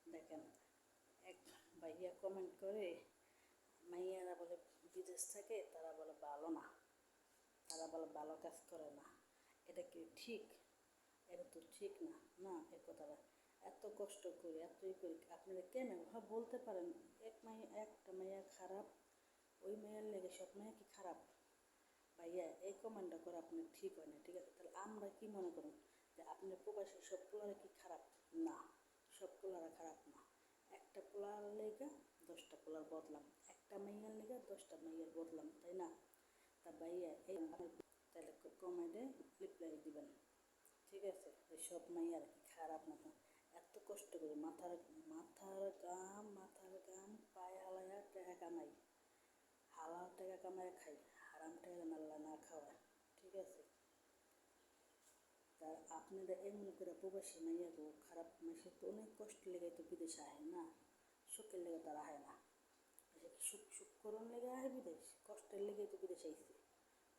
দেখেন, এক ভাইয়া কমেন্ট করে মাইয়ারা বলে বিদেশ থাকে, তারা বলে ভালো না, তারা বলে ভালো কাজ করে না। এটা কি ঠিক? এটা তো ঠিক না। না, এ কথাটা এত কষ্ট করি, এতই করি, আপনারা কেন বলতে পারেন একটা মাইয়া খারাপ, ওই মেয়ের লেগে সব মেয়ে কি খারাপ? ভাইয়া এই কমেন্টটা করে আপনার ঠিক হয় না, ঠিক আছে? তাহলে আমরা কি মনে করুন যে আপনার প্রবাসী সব পোলারা কি খারাপ? না, সব পোলারা খারাপ না। একটা পোলার লেগে 10টা পোলার বদলাম, একটা মেয়ের লেগে 10টা মেয়ের বদলাম, তাই না? তা ভাইয়া এই তাহলে কমেন্টে রিপ্লাই দিবেন, ঠিক আছে? যে সব মেয়ের কি খারাপ না? এত কষ্ট করে মাথার গাম পায়ে হালাইয়া টাকা কামাই, হালাল টাকা কামাই খাই, হারাম টাকা আল্লাহ না খাওয়ায়, ঠিক আছে? তা আপনারা এমন করে প্রবাসী মাইয়া গো, খারাপ মাসে তো অনেক কষ্ট লেগে তো বিদেশে আহে না, সুখের লেগে তারা আহে না। সুখ করণ লেগে আহে বিদেশ, কষ্টের লেগেই তো বিদেশে আইছে।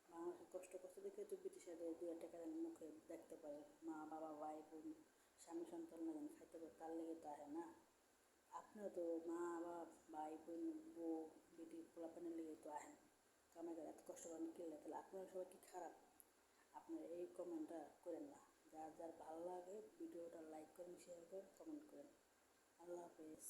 বাংলাদেশে কষ্ট করতে দেখে তো বিদেশে 2 টাকা মুখে দেখতে পারে, মা বাবা ভাই বোন স্বামী সন্তান যেন খাইতে পারে, তার লেগে তো আহে না। আপনিও তো মা বাবা ভাই বোন বউ বেটি পোলাপানের লেগে তো আহেন, কামাই করে এত কষ্ট করেন কিনলে, তাহলে আপনারা সবাই কি খারাপ? আপনারা এই কমেন্টটা করেন না। যার যার ভালো লাগে ভিডিওটা লাইক করেন, শেয়ার করেন, কমেন্ট করেন। আল্লাহ হাফেজ।